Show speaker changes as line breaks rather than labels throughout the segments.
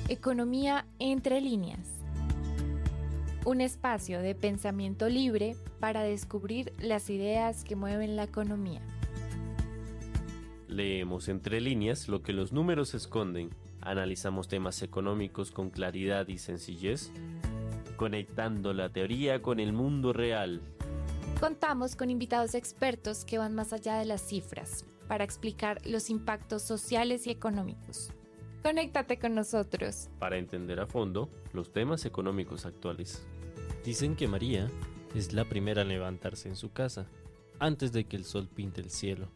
Economía entre líneas. Un espacio de pensamiento libre para descubrir las ideas que mueven la economía.
Leemos entre líneas lo que los números esconden. Analizamos temas económicos con claridad y sencillez, conectando la teoría con el mundo real.
Contamos con invitados expertos que van más allá de las cifras para explicar los impactos sociales y económicos. Conéctate con nosotros
Para entender a fondo los temas económicos actuales.
Dicen que María es la primera en levantarse en su casa, antes de que el sol pinte el cielo.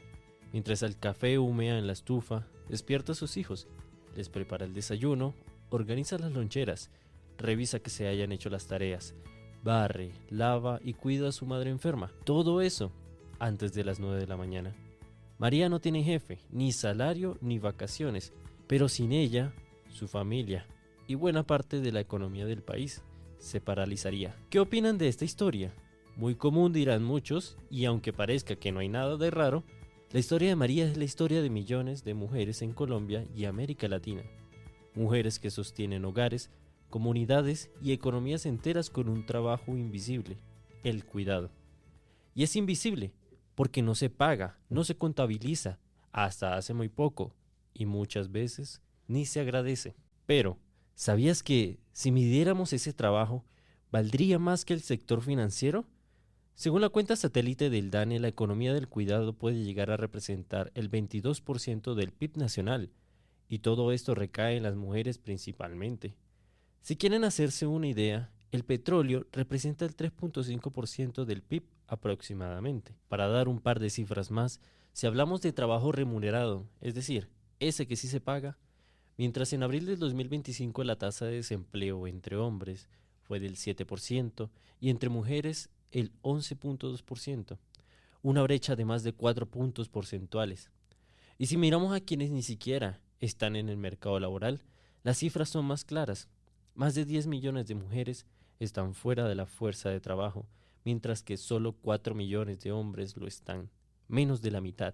Mientras el café humea en la estufa, despierta a sus hijos, les prepara el desayuno, organiza las loncheras, revisa que se hayan hecho las tareas, barre, lava y cuida a su madre enferma. Todo eso antes de las 9 de la mañana. María no tiene jefe, ni salario, ni vacaciones, pero sin ella, su familia y buena parte de la economía del país se paralizaría. ¿Qué opinan de esta historia? Muy común, dirán muchos, y aunque parezca que no hay nada de raro, la historia de María es la historia de millones de mujeres en Colombia y América Latina. Mujeres que sostienen hogares, comunidades y economías enteras con un trabajo invisible, el cuidado. Y es invisible porque no se paga, no se contabiliza, hasta hace muy poco, y muchas veces ni se agradece. Pero, ¿sabías que si midiéramos ese trabajo, valdría más que el sector financiero? Según la cuenta satélite del DANE, la economía del cuidado puede llegar a representar el 22% del PIB nacional, y todo esto recae en las mujeres principalmente. Si quieren hacerse una idea, el petróleo representa el 3.5% del PIB aproximadamente. Para dar un par de cifras más, si hablamos de trabajo remunerado, es decir, ese que sí se paga, mientras en abril del 2025 la tasa de desempleo entre hombres fue del 7% y entre mujeres el 11.2%, una brecha de más de 4 puntos porcentuales. Y si miramos a quienes ni siquiera están en el mercado laboral, las cifras son más claras. Más de 10 millones de mujeres están fuera de la fuerza de trabajo, mientras que solo 4 millones de hombres lo están, menos de la mitad.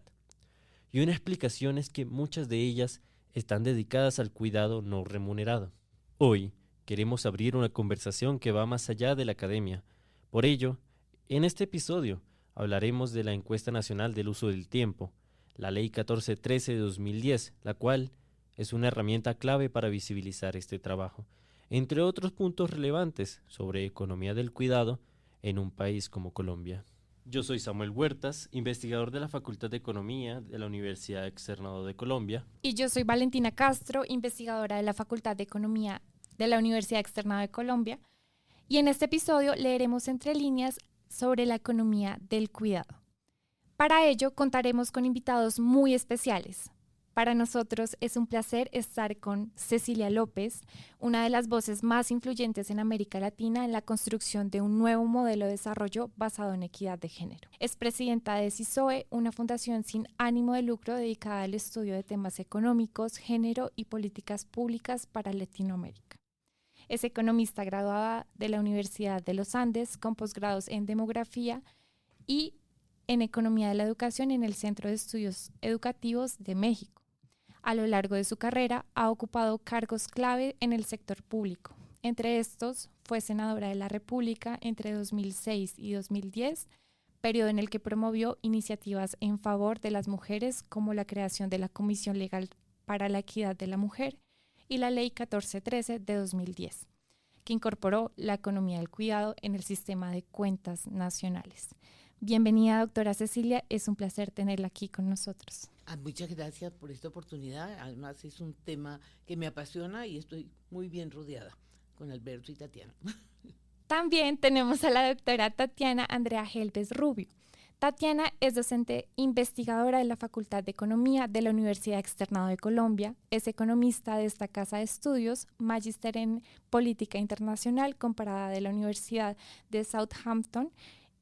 Y una explicación es que muchas de ellas están dedicadas al cuidado no remunerado. Hoy queremos abrir una conversación que va más allá de la academia. Por ello, en este episodio hablaremos de la Encuesta Nacional del Uso del Tiempo, la Ley 1413 de 2010, la cual es una herramienta clave para visibilizar este trabajo, entre otros puntos relevantes sobre economía del cuidado en un país como Colombia. Yo soy Samuel Huertas, investigador de la Facultad de Economía de la Universidad Externado de Colombia.
y yo soy Valentina Castro, investigadora de la Facultad de Economía de la Universidad Externada de Colombia, y en este episodio leeremos entre líneas sobre la economía del cuidado. Para ello contaremos con invitados muy especiales. Para nosotros es un placer estar con Cecilia López, una de las voces más influyentes en América Latina en la construcción de un nuevo modelo de desarrollo basado en equidad de género. Es presidenta de CISOE, una fundación sin ánimo de lucro dedicada al estudio de temas económicos, género y políticas públicas para Latinoamérica. Es economista graduada de la Universidad de los Andes con posgrados en demografía y en economía de la educación en el Centro de Estudios Educativos de México. A lo largo de su carrera ha ocupado cargos clave en el sector público. Entre estos, fue senadora de la República entre 2006 y 2010, periodo en el que promovió iniciativas en favor de las mujeres como la creación de la Comisión Legal para la Equidad de la Mujer y la Ley 1413 de 2010, que incorporó la economía del cuidado en el sistema de cuentas nacionales. Bienvenida, doctora Cecilia, es un placer tenerla aquí con nosotros.
Muchas gracias por esta oportunidad. Además es un tema que me apasiona y estoy muy bien rodeada con Alberto y Tatiana.
También tenemos a la doctora Tatiana Andrea Helves Rubio. Tatiana es docente investigadora de la Facultad de Economía de la Universidad Externado de Colombia, es economista de esta casa de estudios, magíster en Política Internacional comparada de la Universidad de Southampton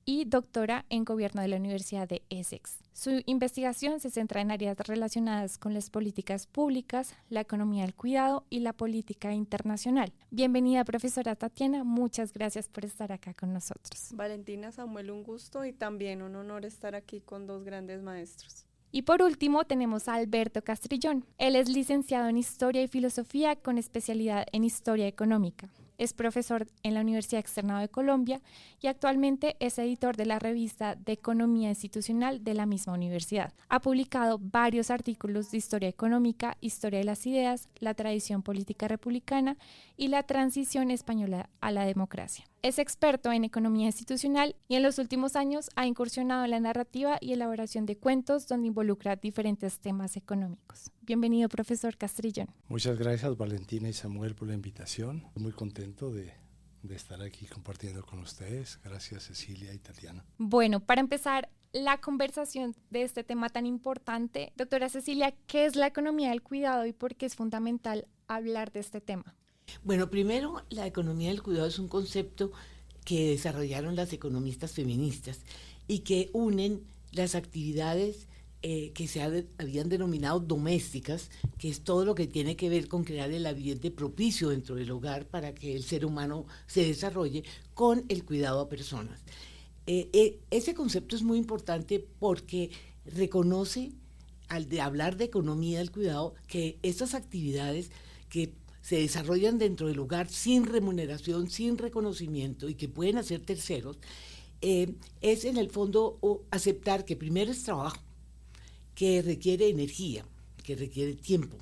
y doctora en Gobierno de la Universidad de Essex. Su investigación se centra en áreas relacionadas con las políticas públicas, la economía del cuidado y la política internacional. Bienvenida, profesora Tatiana, muchas gracias por estar acá con nosotros.
Valentina, Samuel, un gusto y también un honor estar aquí con dos grandes maestros.
Y por último tenemos a Alberto Castrillón. Él es licenciado en Historia y Filosofía con especialidad en Historia Económica. Es profesor en la Universidad Externado de Colombia y actualmente es editor de la revista de Economía Institucional de la misma universidad. Ha publicado varios artículos de historia económica, historia de las ideas, la tradición política republicana y la transición española a la democracia. Es experto en economía institucional y en los últimos años ha incursionado en la narrativa y elaboración de cuentos donde involucra diferentes temas económicos. Bienvenido, profesor Castrillón.
Muchas gracias, Valentina y Samuel, por la invitación. Muy contento de estar aquí compartiendo con ustedes. Gracias, Cecilia y Tatiana.
Bueno, para empezar la conversación de este tema tan importante, doctora Cecilia, ¿qué es la economía del cuidado y por qué es fundamental hablar de este tema?
Bueno, primero, la economía del cuidado es un concepto que desarrollaron las economistas feministas y que unen las actividades que habían denominado domésticas, que es todo lo que tiene que ver con crear el ambiente propicio dentro del hogar para que el ser humano se desarrolle, con el cuidado a personas. Ese concepto es muy importante porque reconoce, al de hablar de economía del cuidado, que estas actividades que se desarrollan dentro del hogar sin remuneración, sin reconocimiento y que pueden hacer terceros, es en el fondo aceptar que primero es trabajo, que requiere energía, que requiere tiempo,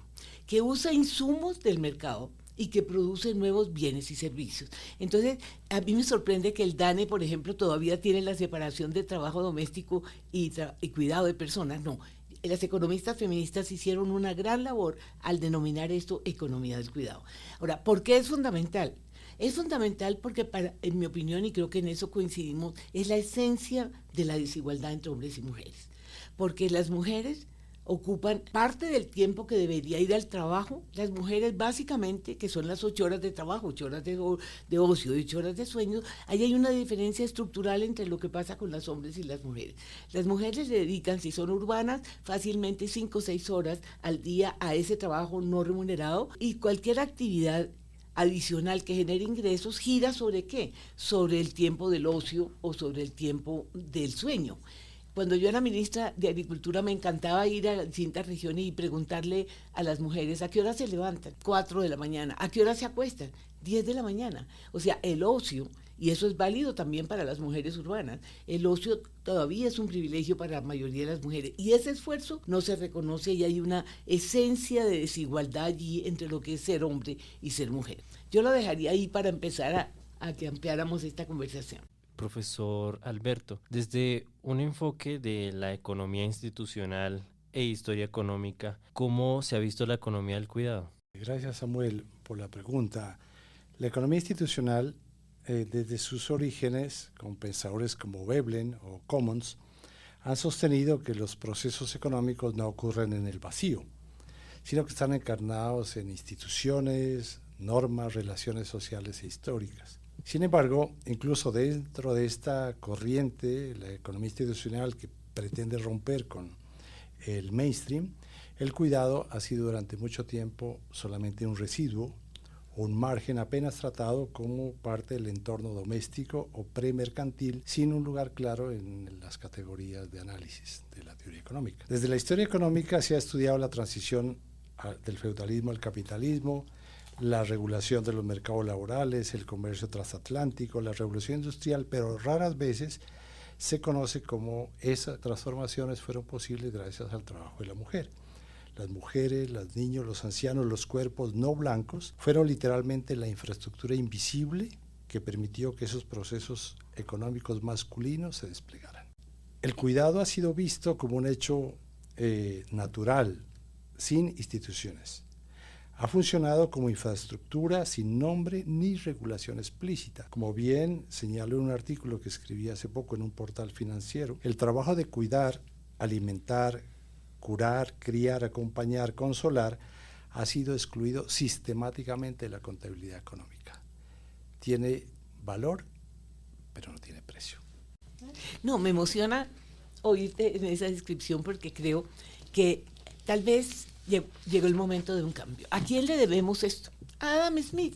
que usa insumos del mercado y que produce nuevos bienes y servicios. Entonces, a mí me sorprende que el DANE, por ejemplo, todavía tiene la separación de trabajo doméstico y cuidado de personas. No, las economistas feministas hicieron una gran labor al denominar esto economía del cuidado. Ahora, ¿por qué es fundamental? Es fundamental porque, en mi opinión, y creo que en eso coincidimos, es la esencia de la desigualdad entre hombres y mujeres. Porque las mujeres ocupan parte del tiempo que debería ir al trabajo. Las mujeres básicamente, que son las 8 horas de trabajo, 8 horas de ocio y 8 horas de sueño, ahí hay una diferencia estructural entre lo que pasa con los hombres y las mujeres. Las mujeres se dedican, si son urbanas, fácilmente 5 o 6 horas al día a ese trabajo no remunerado, y cualquier actividad adicional que genere ingresos gira ¿sobre qué? Sobre el tiempo del ocio o sobre el tiempo del sueño. Cuando yo era ministra de Agricultura me encantaba ir a distintas regiones y preguntarle a las mujeres a qué hora se levantan. 4 de la mañana. ¿A qué hora se acuestan? 10 de la mañana. O sea, el ocio, y eso es válido también para las mujeres urbanas, el ocio todavía es un privilegio para la mayoría de las mujeres. Y ese esfuerzo no se reconoce y hay una esencia de desigualdad allí entre lo que es ser hombre y ser mujer. Yo lo dejaría ahí para empezar a que ampliáramos esta conversación.
Profesor Alberto, desde un enfoque de la economía institucional e historia económica, ¿cómo se ha visto la economía del cuidado?
Gracias, Samuel, por la pregunta. La economía institucional, desde sus orígenes, con pensadores como Veblen o Commons, han sostenido que los procesos económicos no ocurren en el vacío, sino que están encarnados en instituciones, normas, relaciones sociales e históricas. Sin embargo, incluso dentro de esta corriente, la economía institucional que pretende romper con el mainstream, el cuidado ha sido durante mucho tiempo solamente un residuo, un margen apenas tratado como parte del entorno doméstico o premercantil, sin un lugar claro en las categorías de análisis de la teoría económica. Desde la historia económica se ha estudiado la transición del feudalismo al capitalismo, la regulación de los mercados laborales, el comercio transatlántico, la revolución industrial, pero raras veces se conoce cómo esas transformaciones fueron posibles gracias al trabajo de la mujer. Las mujeres, los niños, los ancianos, los cuerpos no blancos fueron literalmente la infraestructura invisible que permitió que esos procesos económicos masculinos se desplegaran. El cuidado ha sido visto como un hecho natural, sin instituciones. Ha funcionado como infraestructura sin nombre ni regulación explícita. Como bien señaló en un artículo que escribí hace poco en un portal financiero, el trabajo de cuidar, alimentar, curar, criar, acompañar, consolar, ha sido excluido sistemáticamente de la contabilidad económica. Tiene valor, pero no tiene precio.
No, me emociona oírte en esa descripción porque creo que tal vez llegó el momento de un cambio. ¿A quién le debemos esto? A Adam Smith.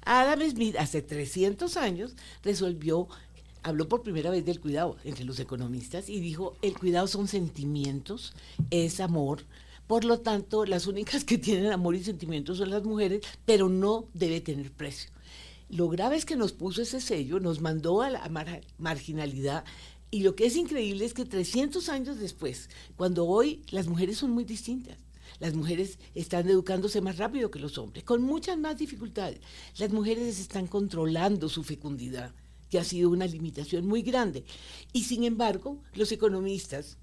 Adam Smith hace 300 años resolvió habló por primera vez del cuidado entre los economistas y dijo, el cuidado son sentimientos, es amor, por lo tanto, las únicas que tienen amor y sentimientos son las mujeres, pero no debe tener precio. Lo grave es que nos puso ese sello, nos mandó a la marginalidad, y lo que es increíble es que 300 años después, cuando hoy las mujeres son muy distintas, las mujeres están educándose más rápido que los hombres, con muchas más dificultades. Las mujeres están controlando su fecundidad, que ha sido una limitación muy grande. Y sin embargo, los economistas,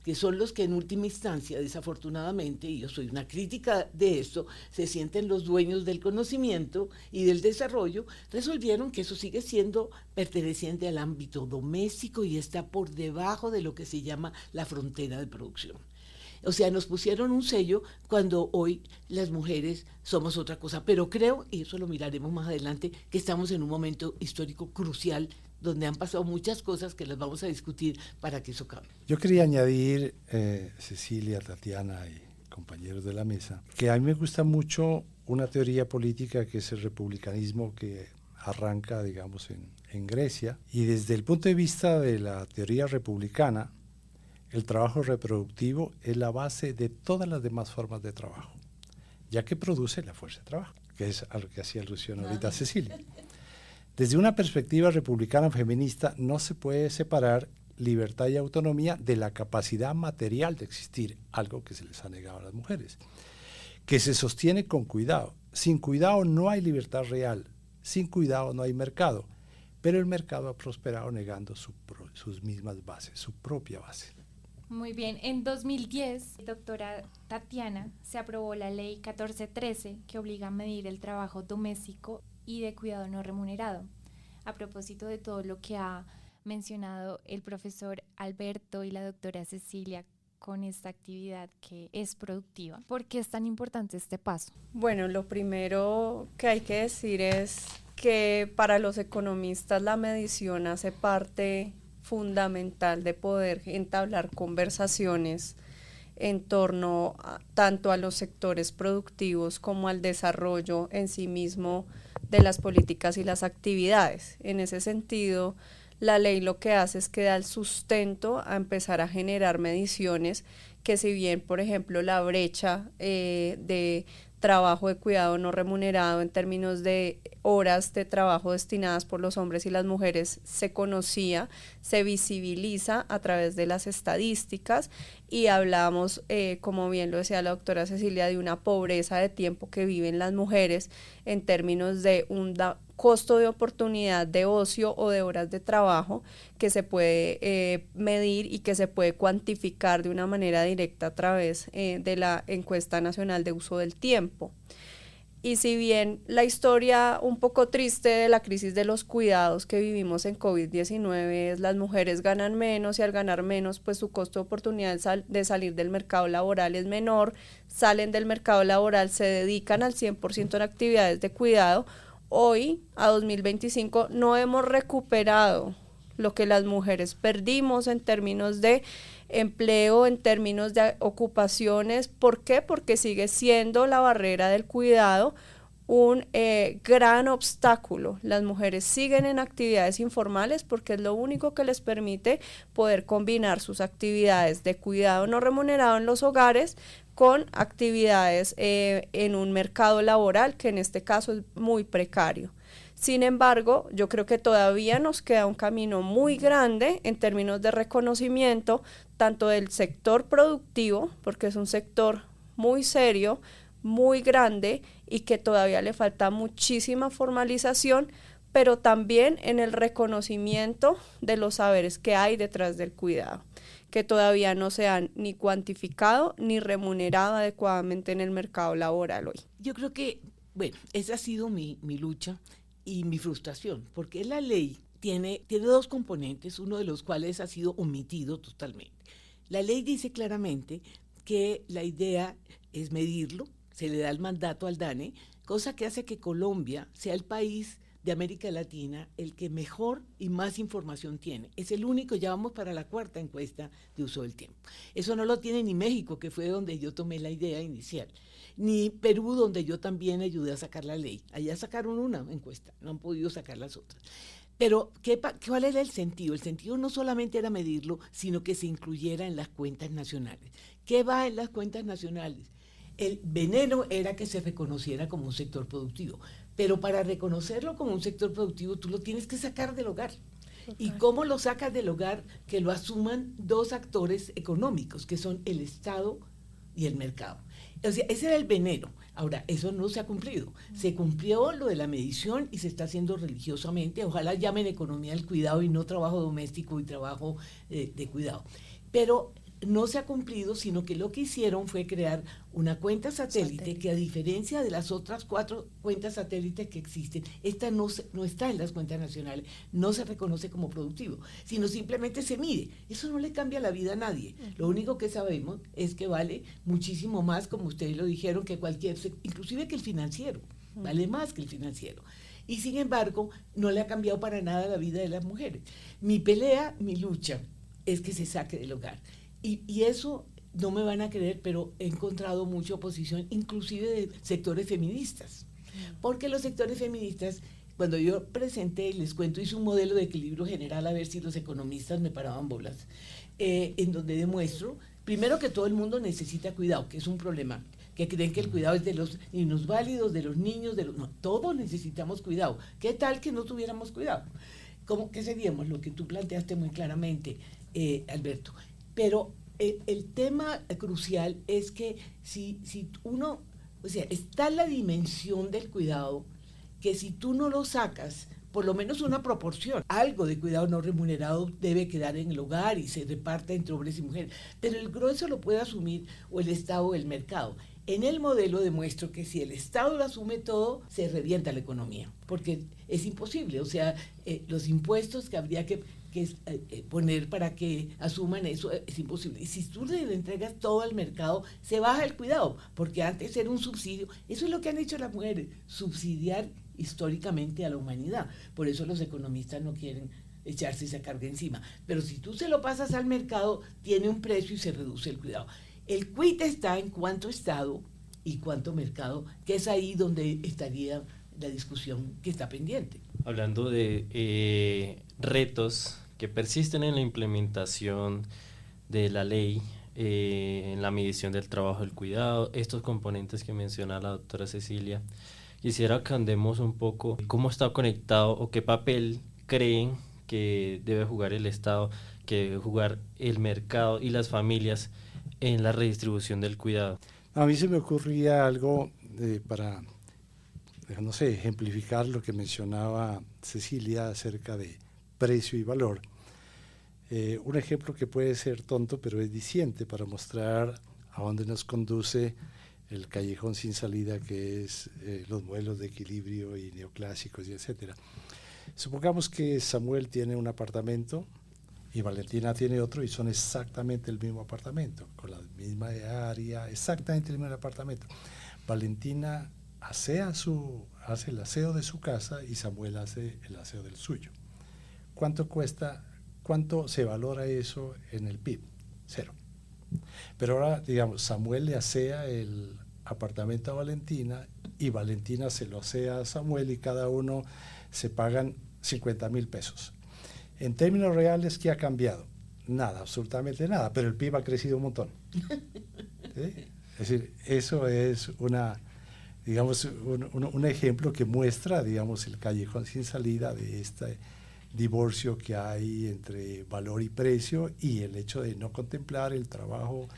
que son los que en última instancia, desafortunadamente, y yo soy una crítica de esto, se sienten los dueños del conocimiento y del desarrollo, resolvieron que eso sigue siendo perteneciente al ámbito doméstico y está por debajo de lo que se llama la frontera de producción. O sea, nos pusieron un sello cuando hoy las mujeres somos otra cosa. Pero creo, y eso lo miraremos más adelante, que estamos en un momento histórico crucial donde han pasado muchas cosas que las vamos a discutir para que eso cambie.
Yo quería añadir, Cecilia, Tatiana y compañeros de la mesa, que a mí me gusta mucho una teoría política que es el republicanismo que arranca, digamos, en Grecia. Y desde el punto de vista de la teoría republicana, el trabajo reproductivo es la base de todas las demás formas de trabajo, ya que produce la fuerza de trabajo, que es a lo que hacía alusión ahorita Cecilia. Desde una perspectiva republicana feminista no se puede separar libertad y autonomía de la capacidad material de existir, algo que se les ha negado a las mujeres, que se sostiene con cuidado. Sin cuidado no hay libertad real, sin cuidado no hay mercado, pero el mercado ha prosperado negando sus mismas bases, su propia base.
Muy bien, en 2010, doctora Tatiana, se aprobó la ley 1413 que obliga a medir el trabajo doméstico y de cuidado no remunerado. A propósito de todo lo que ha mencionado el profesor Alberto y la doctora Cecilia con esta actividad que es productiva, ¿por qué es tan importante este paso?
Bueno, lo primero que hay que decir es que para los economistas la medición hace parte fundamental de poder entablar conversaciones en torno tanto a los sectores productivos como al desarrollo en sí mismo de las políticas y las actividades. En ese sentido, la ley lo que hace es que da el sustento a empezar a generar mediciones que, si bien, por ejemplo, la brecha de trabajo de cuidado no remunerado en términos de horas de trabajo destinadas por los hombres y las mujeres se conocía, se visibiliza a través de las estadísticas y hablamos, como bien lo decía la doctora Cecilia, de una pobreza de tiempo que viven las mujeres en términos de un costo de oportunidad de ocio o de horas de trabajo que se puede medir y que se puede cuantificar de una manera directa a través de la Encuesta Nacional de Uso del Tiempo. Y si bien la historia un poco triste de la crisis de los cuidados que vivimos en COVID-19 es las mujeres ganan menos y al ganar menos pues su costo de oportunidad de salir del mercado laboral es menor, salen del mercado laboral, se dedican al 100% en actividades de cuidado. Hoy, a 2025, no hemos recuperado lo que las mujeres perdimos en términos de empleo, en términos de ocupaciones. ¿Por qué? Porque sigue siendo la barrera del cuidado un gran obstáculo. Las mujeres siguen en actividades informales porque es lo único que les permite poder combinar sus actividades de cuidado no remunerado en los hogares con actividades en un mercado laboral que en este caso es muy precario. Sin embargo, yo creo que todavía nos queda un camino muy grande en términos de reconocimiento, tanto del sector productivo, porque es un sector muy serio, muy grande y que todavía le falta muchísima formalización, pero también en el reconocimiento de los saberes que hay detrás del cuidado, que todavía no se han ni cuantificado ni remunerado adecuadamente en el mercado laboral hoy.
Yo creo que, bueno, esa ha sido mi lucha y mi frustración, porque la ley tiene dos componentes, uno de los cuales ha sido omitido totalmente. La ley dice claramente que la idea es medirlo, se le da el mandato al DANE, cosa que hace que Colombia sea el país de América Latina el que mejor y más información tiene. Es el único, ya vamos para la 4ª encuesta de uso del tiempo. Eso no lo tiene ni México, que fue donde yo tomé la idea inicial, ni Perú, donde yo también ayudé a sacar la ley. Allá sacaron una encuesta, no han podido sacar las otras. Pero, ¿cuál era el sentido? El sentido no solamente era medirlo, sino que se incluyera en las cuentas nacionales. ¿Qué va en las cuentas nacionales? El veneno era que se reconociera como un sector productivo, pero para reconocerlo como un sector productivo tú lo tienes que sacar del hogar. ¿Y cómo lo sacas del hogar? Que lo asuman dos actores económicos, que son el Estado y el mercado. O sea, ese era el veneno. Ahora, eso no se ha cumplido. Se cumplió lo de la medición y se está haciendo religiosamente. Ojalá llamen economía del cuidado y no trabajo doméstico y trabajo de cuidado. Pero no se ha cumplido, sino que lo que hicieron fue crear una cuenta satélite que, a diferencia de las otras 4 cuentas satélites que existen, esta no está en las cuentas nacionales, no se reconoce como productivo, sino simplemente se mide. Eso no le cambia la vida a nadie. Lo único que sabemos es que vale muchísimo más, como ustedes lo dijeron, que cualquier, inclusive que el financiero, vale más que el financiero. Y sin embargo, no le ha cambiado para nada la vida de las mujeres. Mi pelea, mi lucha, es que se saque del hogar. Y eso no me van a creer, pero he encontrado mucha oposición, inclusive de sectores feministas. Porque los sectores feministas, cuando yo presenté, y les cuento, hice un modelo de equilibrio general a ver si los economistas me paraban bolas, en donde demuestro, primero, que todo el mundo necesita cuidado, que es un problema, que creen que el cuidado es de los minusválidos, de los niños, no, todos necesitamos cuidado. ¿Qué tal que no tuviéramos cuidado? ¿Qué seríamos? Lo que tú planteaste muy claramente, Alberto. Pero el tema crucial es que si uno, o sea, está la dimensión del cuidado, que si tú no lo sacas, por lo menos una proporción, algo de cuidado no remunerado debe quedar en el hogar y se reparte entre hombres y mujeres, pero el grueso lo puede asumir o el Estado o el mercado. En el modelo demuestro que si el Estado lo asume todo, se revienta la economía, porque es imposible. O sea, los impuestos que habría que poner para que asuman eso es imposible. Y si tú le entregas todo al mercado, se baja el cuidado, porque antes era un subsidio. Eso es lo que han hecho las mujeres, subsidiar históricamente a la humanidad. Por eso los economistas no quieren echarse esa carga encima. Pero si tú se lo pasas al mercado, tiene un precio y se reduce el cuidado. El quid está en cuánto Estado y cuánto mercado, que es ahí donde estaría la discusión que está pendiente.
Hablando de retos que persisten en la implementación de la ley, en la medición del trabajo del cuidado, estos componentes que menciona la doctora Cecilia, quisiera que andemos un poco cómo está conectado o qué papel creen que debe jugar el Estado, que debe jugar el mercado y las familias en la redistribución del cuidado.
A mí se me ocurría algo para, no sé, ejemplificar lo que mencionaba Cecilia acerca de precio y valor. Un ejemplo que puede ser tonto, pero es diciente para mostrar a dónde nos conduce el callejón sin salida que es los modelos de equilibrio y neoclásicos y etcétera. Supongamos que Samuel tiene un apartamento y Valentina tiene otro y son exactamente el mismo apartamento, con la misma área, exactamente el mismo apartamento. Valentina hace el aseo de su casa y Samuel hace el aseo del suyo. ¿Cuánto cuesta? ¿Cuánto se valora eso en el PIB? 0. Pero ahora, digamos, Samuel le asea el apartamento a Valentina y Valentina se lo asea a Samuel y cada uno se pagan 50,000 pesos. En términos reales, ¿qué ha cambiado? Nada, absolutamente nada, pero el PIB ha crecido un montón. ¿Sí? Es decir, eso es un ejemplo que muestra, digamos, el callejón sin salida de este divorcio que hay entre valor y precio y el hecho de no contemplar el trabajo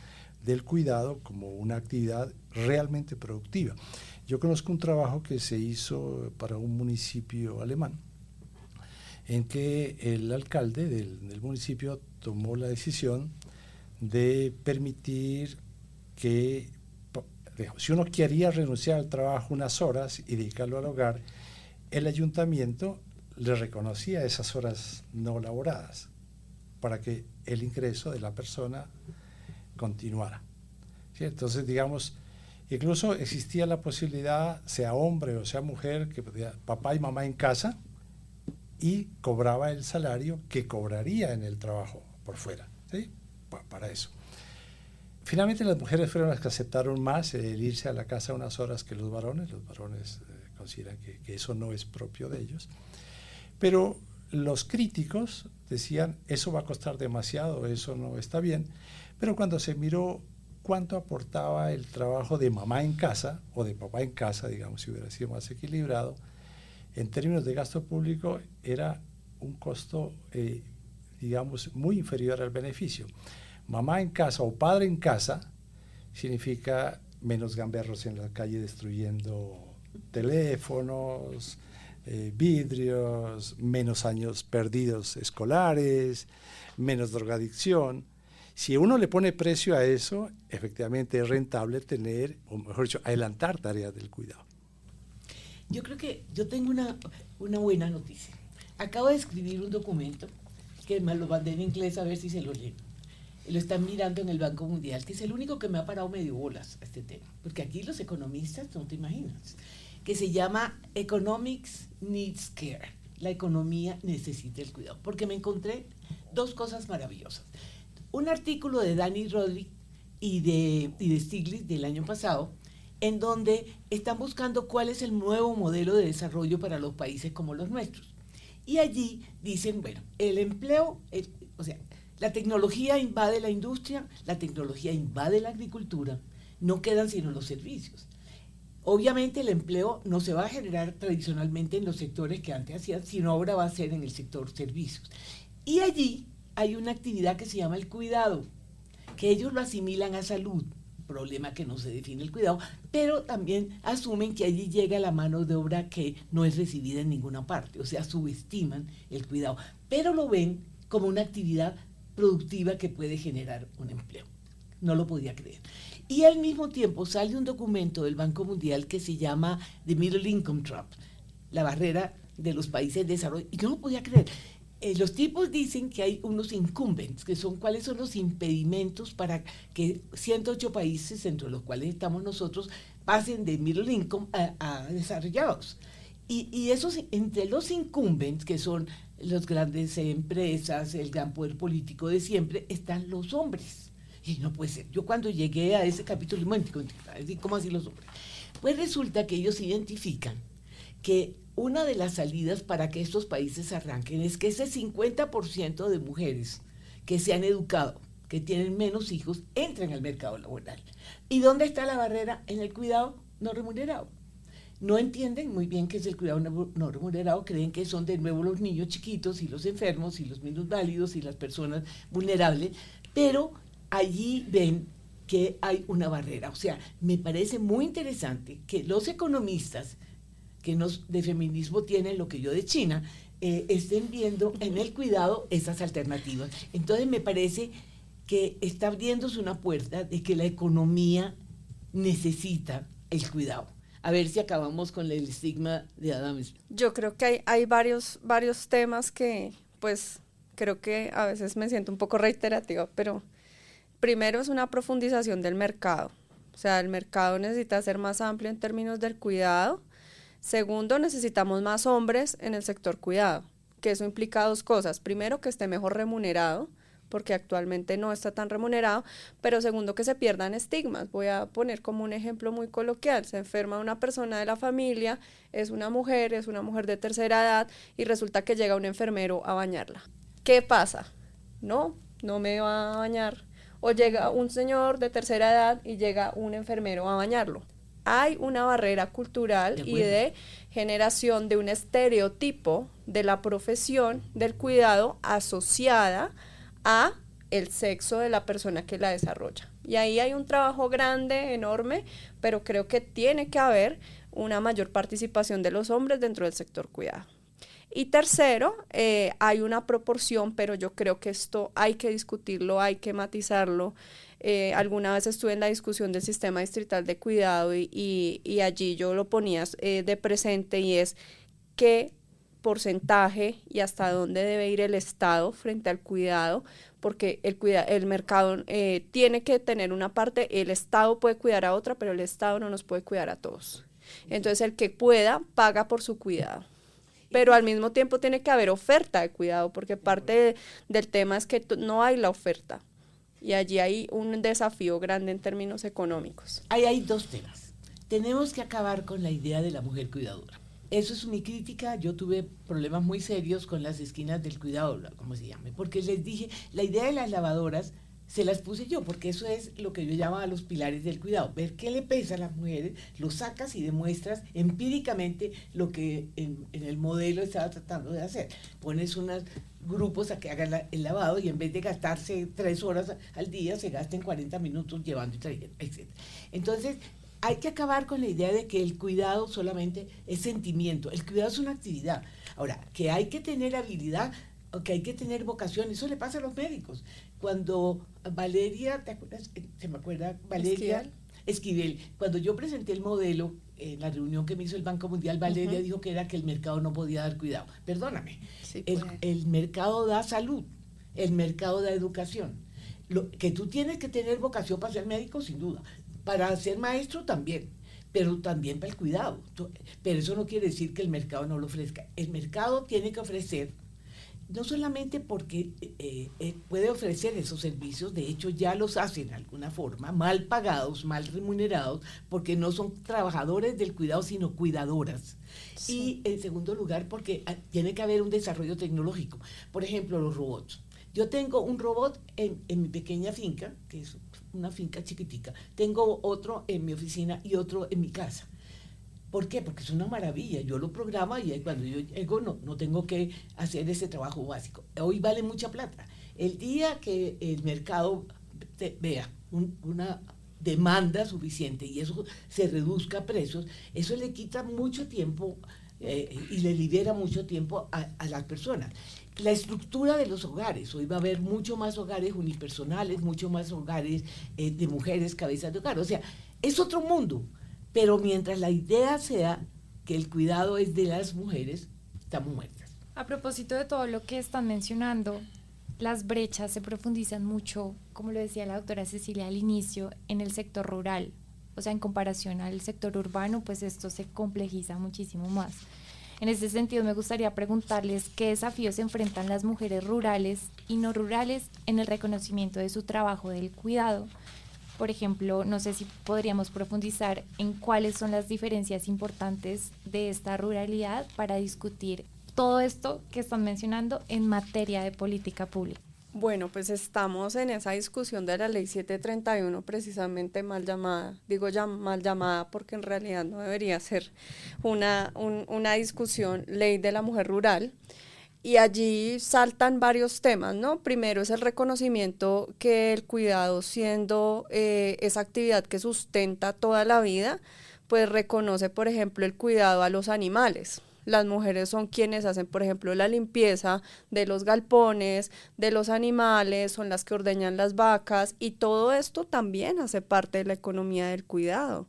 del cuidado como una actividad realmente productiva. Yo conozco un trabajo que se hizo para un municipio alemán, en que el alcalde del municipio tomó la decisión de permitir que, si uno quería renunciar al trabajo unas horas y dedicarlo al hogar, el ayuntamiento le reconocía esas horas no laboradas para que el ingreso de la persona continuara. ¿Sí? Entonces, digamos, incluso existía la posibilidad, sea hombre o sea mujer, que papá y mamá en casa, y cobraba el salario que cobraría en el trabajo por fuera, ¿sí? Para eso. Finalmente las mujeres fueron las que aceptaron más el irse a la casa unas horas que los varones. Los varones consideran que eso no es propio de ellos. Pero los críticos decían, eso va a costar demasiado, eso no está bien, pero cuando se miró cuánto aportaba el trabajo de mamá en casa, o de papá en casa, digamos, si hubiera sido más equilibrado, en términos de gasto público era un costo, digamos, muy inferior al beneficio. Mamá en casa o padre en casa significa menos gamberros en la calle destruyendo teléfonos, vidrios, menos años perdidos escolares, menos drogadicción. Si uno le pone precio a eso, efectivamente es rentable tener, o mejor dicho, adelantar tareas del cuidado.
Yo creo que yo tengo una buena noticia. Acabo de escribir un documento que me lo mandé en inglés a ver si se lo leen. Lo están mirando en el Banco Mundial, que es el único que me ha parado medio bolas a este tema, porque aquí los economistas, no te imaginas, que se llama Economics Needs Care. La economía necesita el cuidado, porque me encontré dos cosas maravillosas. Un artículo de Dani Rodrik y de Stiglitz del año pasado, en donde están buscando cuál es el nuevo modelo de desarrollo para los países como los nuestros. Y allí dicen, bueno, el empleo, o sea, la tecnología invade la industria, la tecnología invade la agricultura, no quedan sino los servicios. Obviamente el empleo no se va a generar tradicionalmente en los sectores que antes hacían, sino ahora va a ser en el sector servicios. Y allí hay una actividad que se llama el cuidado, que ellos lo asimilan a salud, problema que no se define el cuidado, pero también asumen que allí llega la mano de obra que no es recibida en ninguna parte, o sea, subestiman el cuidado, pero lo ven como una actividad productiva que puede generar un empleo. No lo podía creer. Y al mismo tiempo sale un documento del Banco Mundial que se llama The Middle Income Trap, la barrera de los países de desarrollo, y yo no podía creer. Los tipos dicen que hay unos incumbents, que son cuáles son los impedimentos para que 108 países, entre los cuales estamos nosotros, pasen de middle income a desarrollados. Y esos, entre los incumbents, que son las grandes empresas, el gran poder político de siempre, están los hombres. Y no puede ser. Yo cuando llegué a ese capítulo, ¿cómo así los hombres? Pues resulta que ellos identifican que una de las salidas para que estos países arranquen es que ese 50% de mujeres que se han educado, que tienen menos hijos, entren al mercado laboral. ¿Y dónde está la barrera? En el cuidado no remunerado. No entienden muy bien qué es el cuidado no remunerado, creen que son de nuevo los niños chiquitos y los enfermos y los minusválidos y las personas vulnerables, pero allí ven que hay una barrera. O sea, me parece muy interesante que los economistas que de feminismo tienen lo que yo de China, estén viendo en el cuidado esas alternativas. Entonces me parece que está abriéndose una puerta de que la economía necesita el cuidado. A ver si acabamos con el estigma de Adam Smith.
Yo creo que hay varios temas que, pues, creo que a veces me siento un poco reiterativa, pero primero es una profundización del mercado. O sea, el mercado necesita ser más amplio en términos del cuidado. Segundo, necesitamos más hombres en el sector cuidado, que eso implica dos cosas. Primero, que esté mejor remunerado, porque actualmente no está tan remunerado, pero segundo, que se pierdan estigmas. Voy a poner como un ejemplo muy coloquial. Se enferma una persona de la familia, es una mujer de tercera edad, y resulta que llega un enfermero a bañarla. ¿Qué pasa? No me va a bañar. O llega un señor de tercera edad y llega un enfermero a bañarlo. Hay una barrera cultural y de generación de un estereotipo de la profesión del cuidado asociada a el sexo de la persona que la desarrolla. Y ahí hay un trabajo grande, enorme, pero creo que tiene que haber una mayor participación de los hombres dentro del sector cuidado. Y tercero, hay una proporción, pero yo creo que esto hay que discutirlo, hay que matizarlo. Alguna vez estuve en la discusión del sistema distrital de cuidado y allí yo lo ponía de presente, y es qué porcentaje y hasta dónde debe ir el Estado frente al cuidado, porque el mercado tiene que tener una parte, el Estado puede cuidar a otra, pero el Estado no nos puede cuidar a todos. Entonces el que pueda paga por su cuidado. Pero al mismo tiempo tiene que haber oferta de cuidado, porque parte del tema es que no hay la oferta. Y allí hay un desafío grande en términos económicos.
Ahí hay dos temas. Tenemos que acabar con la idea de la mujer cuidadora. eso es mi crítica. Yo tuve problemas muy serios con las esquinas del cuidado, como se llame, porque les dije, la idea de las lavadoras se las puse yo, porque eso es lo que yo llamaba los pilares del cuidado, ver qué le pesa a las mujeres, lo sacas y demuestras empíricamente lo que en el modelo estaba tratando de hacer. Pones unos grupos a que hagan el lavado y en vez de gastarse 3 horas al día, se gasten 40 minutos llevando y trayendo, etc. Entonces, hay que acabar con la idea de que el cuidado solamente es sentimiento. El cuidado es una actividad. Ahora, que hay que tener habilidad, o que hay que tener vocación, eso le pasa a los médicos. Cuando Valeria, ¿te acuerdas? Se me acuerda, Valeria Esquivel, cuando yo presenté el modelo en la reunión que me hizo el Banco Mundial, Valeria dijo que era que el mercado no podía dar cuidado. Perdóname,
Sí,
el mercado da salud, el mercado da educación. Que tú tienes que tener vocación para ser médico, sin duda. Para ser maestro también, pero también para el cuidado. Pero eso no quiere decir que el mercado no lo ofrezca. El mercado tiene que ofrecer, no solamente porque puede ofrecer esos servicios, de hecho ya los hacen de alguna forma, mal pagados, mal remunerados, porque no son trabajadores del cuidado, sino cuidadoras. Sí. Y en segundo lugar, porque tiene que haber un desarrollo tecnológico. Por ejemplo, los robots. Yo tengo un robot en mi pequeña finca, que es una finca chiquitica. Tengo otro en mi oficina y otro en mi casa. ¿Por qué? Porque es una maravilla. Yo lo programo y cuando yo llego no tengo que hacer ese trabajo básico. Hoy vale mucha plata. El día que el mercado vea una demanda suficiente y eso se reduzca a precios, eso le quita mucho tiempo y le libera mucho tiempo a las personas. La estructura de los hogares, hoy va a haber mucho más hogares unipersonales, mucho más hogares de mujeres cabezas de hogar, o sea, es otro mundo, pero mientras la idea sea que el cuidado es de las mujeres, estamos muertas.
A propósito de todo lo que están mencionando, las brechas se profundizan mucho, como lo decía la doctora Cecilia al inicio, en el sector rural, o sea, en comparación al sector urbano, pues esto se complejiza muchísimo más. En ese sentido, me gustaría preguntarles qué desafíos enfrentan las mujeres rurales y no rurales en el reconocimiento de su trabajo del cuidado. Por ejemplo, no sé si podríamos profundizar en cuáles son las diferencias importantes de esta ruralidad para discutir todo esto que están mencionando en materia de política pública.
Bueno, pues estamos en esa discusión de la ley 731, precisamente mal llamada. Digo ya mal llamada porque en realidad no debería ser una discusión, ley de la mujer rural. Y allí saltan varios temas, ¿no? Primero es el reconocimiento que el cuidado, siendo esa actividad que sustenta toda la vida, pues reconoce, por ejemplo, el cuidado a los animales. Las mujeres son quienes hacen, por ejemplo, la limpieza de los galpones, de los animales, son las que ordeñan las vacas y todo esto también hace parte de la economía del cuidado.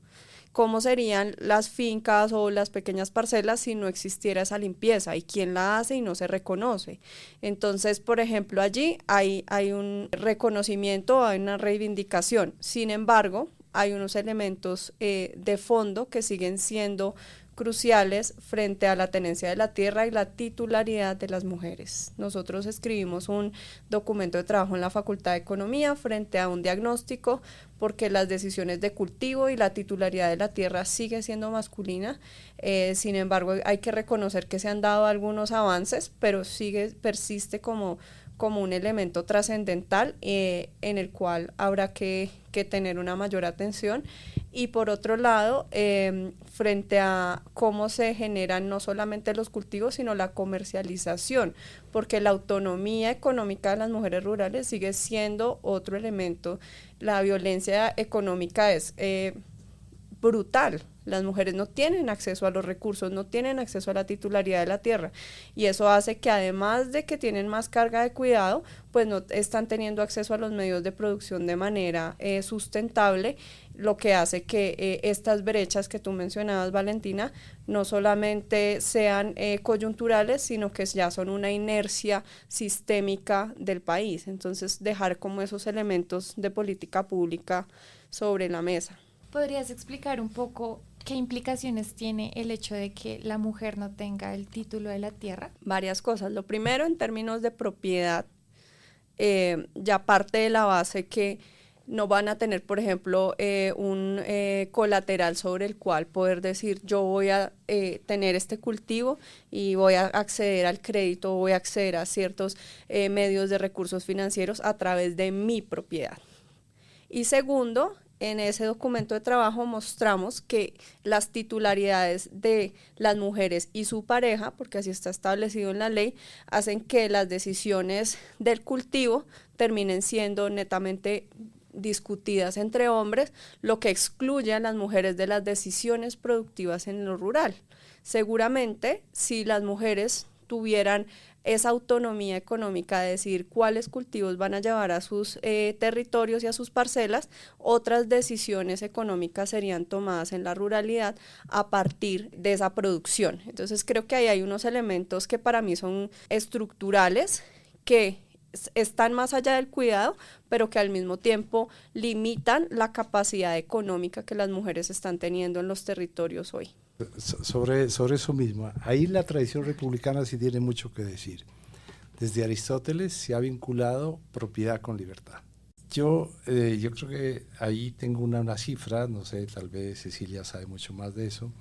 ¿Cómo serían las fincas o las pequeñas parcelas si no existiera esa limpieza? ¿Y quién la hace y no se reconoce? Entonces, por ejemplo, allí hay un reconocimiento, hay una reivindicación. Sin embargo, hay unos elementos de fondo que siguen siendo cruciales frente a la tenencia de la tierra y la titularidad de las mujeres. Nosotros escribimos un documento de trabajo en la Facultad de Economía frente a un diagnóstico porque las decisiones de cultivo y la titularidad de la tierra sigue siendo masculina. Sin embargo, hay que reconocer que se han dado algunos avances, pero persiste como un elemento trascendental en el cual habrá que tener una mayor atención. Y por otro lado, frente a cómo se generan no solamente los cultivos, sino la comercialización, porque la autonomía económica de las mujeres rurales sigue siendo otro elemento. La violencia económica es brutal. Las mujeres no tienen acceso a los recursos, no tienen acceso a la titularidad de la tierra y eso hace que además de que tienen más carga de cuidado, pues no están teniendo acceso a los medios de producción de manera sustentable, lo que hace que estas brechas que tú mencionabas, Valentina, no solamente sean coyunturales, sino que ya son una inercia sistémica del país. Entonces, dejar como esos elementos de política pública sobre la mesa.
¿Podrías explicar un poco qué implicaciones tiene el hecho de que la mujer no tenga el título de la tierra?
Varias cosas. Lo primero, en términos de propiedad, ya parte de la base que no van a tener, por ejemplo, un colateral sobre el cual poder decir yo voy a tener este cultivo y voy a acceder al crédito, voy a acceder a ciertos medios de recursos financieros a través de mi propiedad. Y segundo, en ese documento de trabajo mostramos que las titularidades de las mujeres y su pareja, porque así está establecido en la ley, hacen que las decisiones del cultivo terminen siendo netamente discutidas entre hombres, lo que excluye a las mujeres de las decisiones productivas en lo rural. Seguramente, si las mujeres tuvieran esa autonomía económica de decidir cuáles cultivos van a llevar a sus territorios y a sus parcelas, otras decisiones económicas serían tomadas en la ruralidad a partir de esa producción. Entonces creo que ahí hay unos elementos que para mí son estructurales, que están más allá del cuidado, pero que al mismo tiempo limitan la capacidad económica que las mujeres están teniendo en los territorios hoy.
Sobre eso mismo, ahí la tradición republicana sí tiene mucho que decir. Desde Aristóteles se ha vinculado propiedad con libertad. Yo creo que ahí tengo una cifra, no sé, tal vez Cecilia sabe mucho más de eso,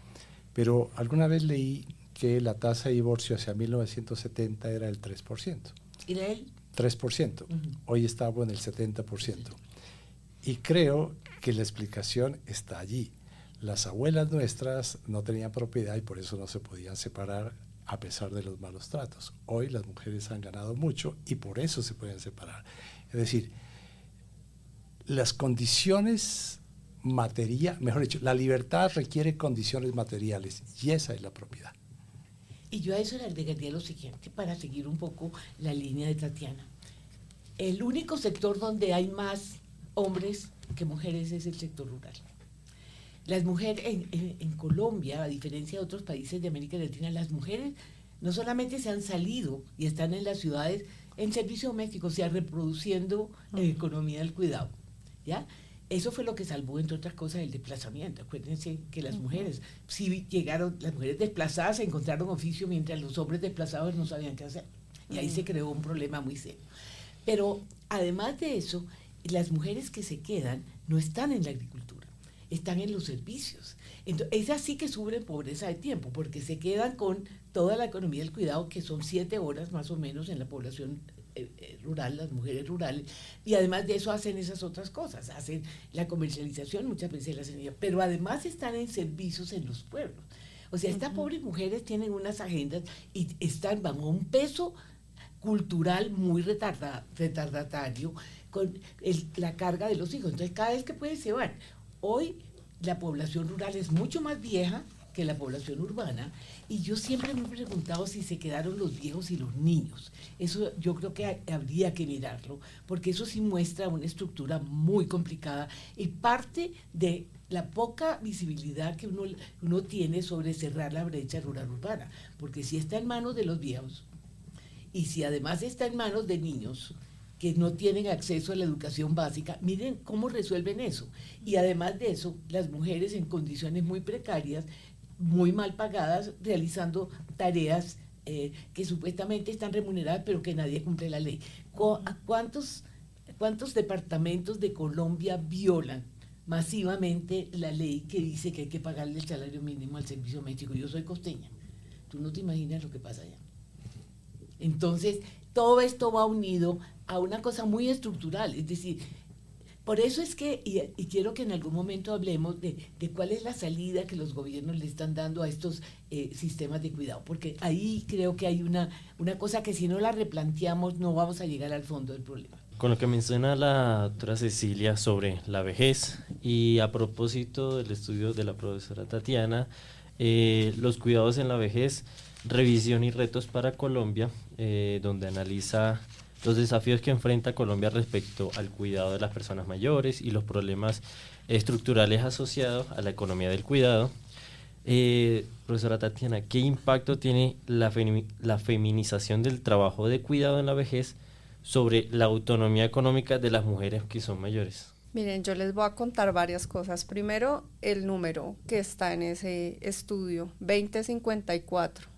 pero alguna vez leí que la tasa de divorcio hacia 1970 era el 3%.
¿Y de él?
3%. Hoy estamos en el 70%. Y creo que la explicación está allí. Las abuelas nuestras no tenían propiedad y por eso no se podían separar a pesar de los malos tratos. Hoy las mujeres han ganado mucho y por eso se pueden separar. Es decir, las condiciones mejor dicho, la libertad requiere condiciones materiales y esa es la propiedad.
Y yo a eso le agregaría lo siguiente para seguir un poco la línea de Tatiana. El único sector donde hay más hombres que mujeres es el sector rural. Las mujeres en Colombia, a diferencia de otros países de América Latina, las mujeres no solamente se han salido y están en las ciudades en servicio doméstico, o sea, reproduciendo economía del cuidado, ¿ya? Eso fue lo que salvó, entre otras cosas, el desplazamiento. Acuérdense que las mujeres, si llegaron, las mujeres desplazadas encontraron oficio mientras los hombres desplazados no sabían qué hacer. Y ahí se creó un problema muy serio. Pero además de eso, las mujeres que se quedan no están en la agricultura, están en los servicios. Entonces, es así que sufren pobreza de tiempo, porque se quedan con toda la economía del cuidado, que son 7 horas más o menos en la población rural, las mujeres rurales, y además de eso hacen esas otras cosas, hacen la comercialización, muchas veces la hacen ellas, pero además están en servicios en los pueblos. O sea, estas pobres mujeres tienen unas agendas y están bajo un peso cultural muy retardatario con la carga de los hijos. Entonces, cada vez que pueden se van. Hoy la población rural es mucho más vieja que la población urbana, y yo siempre me he preguntado si se quedaron los viejos y los niños. Eso yo creo que habría que mirarlo, porque eso sí muestra una estructura muy complicada y parte de la poca visibilidad que uno tiene sobre cerrar la brecha rural-urbana, porque si está en manos de los viejos, y si además está en manos de niños que no tienen acceso a la educación básica, miren cómo resuelven eso. Y además de eso, las mujeres en condiciones muy precarias, muy mal pagadas, realizando tareas que supuestamente están remuneradas, pero que nadie cumple la ley. ¿Cuántos departamentos de Colombia violan masivamente la ley que dice que hay que pagarle el salario mínimo al servicio doméstico? Yo soy costeña, tú no te imaginas lo que pasa allá. Entonces, todo esto va unido a una cosa muy estructural, es decir, por eso es que, y quiero que en algún momento hablemos de cuál es la salida que los gobiernos le están dando a estos sistemas de cuidado, porque ahí creo que hay una cosa que si no la replanteamos no vamos a llegar al fondo del problema.
Con lo que menciona la doctora Cecilia sobre la vejez, y a propósito del estudio de la profesora Tatiana, los cuidados en la vejez, revisión y retos para Colombia, donde analiza los desafíos que enfrenta Colombia respecto al cuidado de las personas mayores y los problemas estructurales asociados a la economía del cuidado. Profesora Tatiana, ¿qué impacto tiene la feminización del trabajo de cuidado en la vejez sobre la autonomía económica de las mujeres que son mayores?
Miren, yo les voy a contar varias cosas. Primero, el número que está en ese estudio, 2054.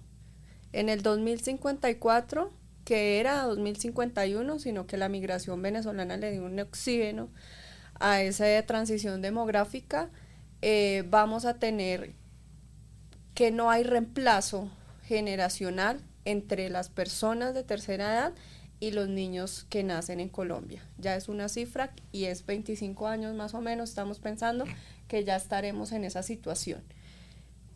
En el 2054, que era 2051, sino que la migración venezolana le dio un oxígeno a esa transición demográfica, vamos a tener que no hay reemplazo generacional entre las personas de tercera edad y los niños que nacen en Colombia. Ya es una cifra y es 25 años más o menos, estamos pensando que ya estaremos en esa situación.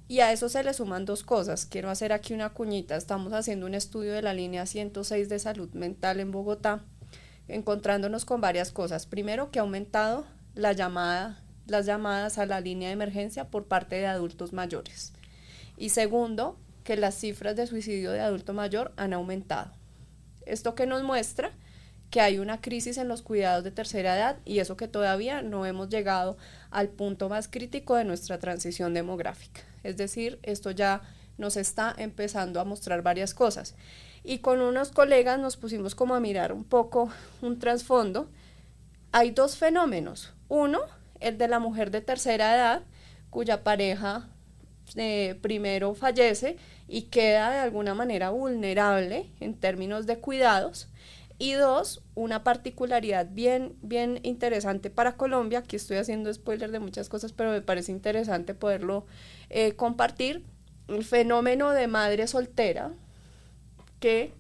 Y a eso se le suman dos cosas. Quiero hacer aquí una cuñita. Estamos haciendo un estudio de la línea 106 de salud mental en Bogotá, encontrándonos con varias cosas. Primero, que ha aumentado las llamadas a la línea de emergencia por parte de adultos mayores. Y segundo, que las cifras de suicidio de adulto mayor han aumentado. Esto que nos muestra que hay una crisis en los cuidados de tercera edad y eso que todavía no hemos llegado al punto más crítico de nuestra transición demográfica. Es decir, esto ya nos está empezando a mostrar varias cosas. Y con unos colegas nos pusimos como a mirar un poco un trasfondo. Hay dos fenómenos. Uno, el de la mujer de tercera edad, cuya pareja primero fallece y queda de alguna manera vulnerable en términos de cuidados. Y dos, una particularidad bien interesante para Colombia, aquí estoy haciendo spoiler de muchas cosas, pero me parece interesante poderlo compartir, el fenómeno de madre soltera que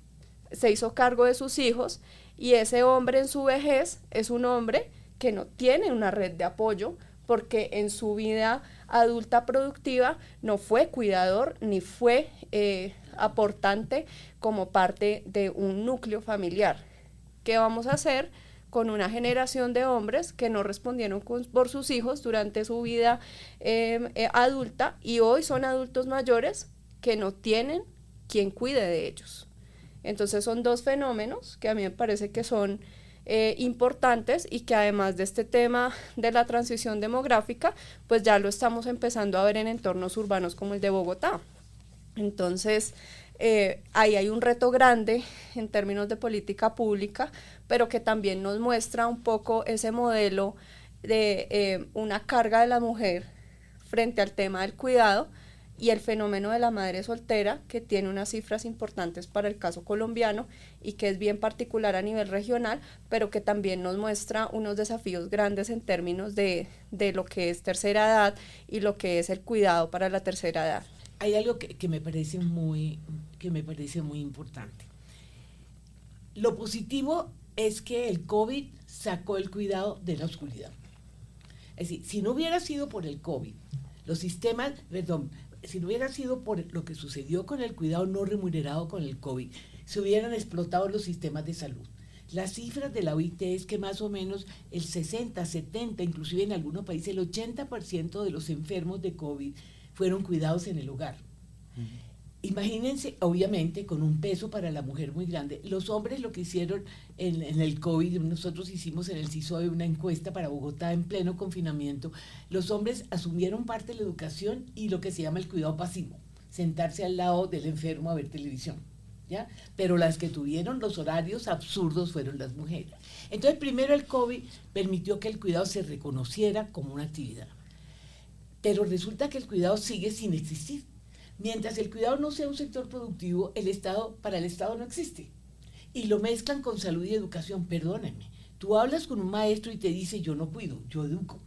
se hizo cargo de sus hijos y ese hombre en su vejez es un hombre que no tiene una red de apoyo porque en su vida adulta productiva no fue cuidador ni fue aportante como parte de un núcleo familiar. ¿Qué vamos a hacer con una generación de hombres que no respondieron por sus hijos durante su vida adulta y hoy son adultos mayores que no tienen quien cuide de ellos? Entonces son dos fenómenos que a mí me parece que son importantes y que además de este tema de la transición demográfica, pues ya lo estamos empezando a ver en entornos urbanos como el de Bogotá. Entonces, ahí hay un reto grande en términos de política pública, pero que también nos muestra un poco ese modelo de una carga de la mujer frente al tema del cuidado y el fenómeno de la madre soltera, que tiene unas cifras importantes para el caso colombiano y que es bien particular a nivel regional, pero que también nos muestra unos desafíos grandes en términos de lo que es tercera edad y lo que es el cuidado para la tercera edad.
Hay algo que me parece muy importante. Lo positivo es que el COVID sacó el cuidado de la oscuridad. Es decir, si no hubiera sido por el COVID, si no hubiera sido por lo que sucedió con el cuidado no remunerado con el COVID, se hubieran explotado los sistemas de salud. Las cifras de la OIT es que más o menos el 60, 70, inclusive en algunos países el 80% de los enfermos de COVID fueron cuidados en el hogar. Imagínense, obviamente, con un peso para la mujer muy grande. Los hombres lo que hicieron en el COVID, nosotros hicimos en el CISOE una encuesta para Bogotá en pleno confinamiento, los hombres asumieron parte de la educación y lo que se llama el cuidado pasivo, sentarse al lado del enfermo a ver televisión, ¿ya? Pero las que tuvieron los horarios absurdos fueron las mujeres. Entonces, primero el COVID permitió que el cuidado se reconociera como una actividad, pero resulta que el cuidado sigue sin existir. Mientras el cuidado no sea un sector productivo, para el Estado no existe. Y lo mezclan con salud y educación, perdónenme. Tú hablas con un maestro y te dice, yo no cuido, yo educo.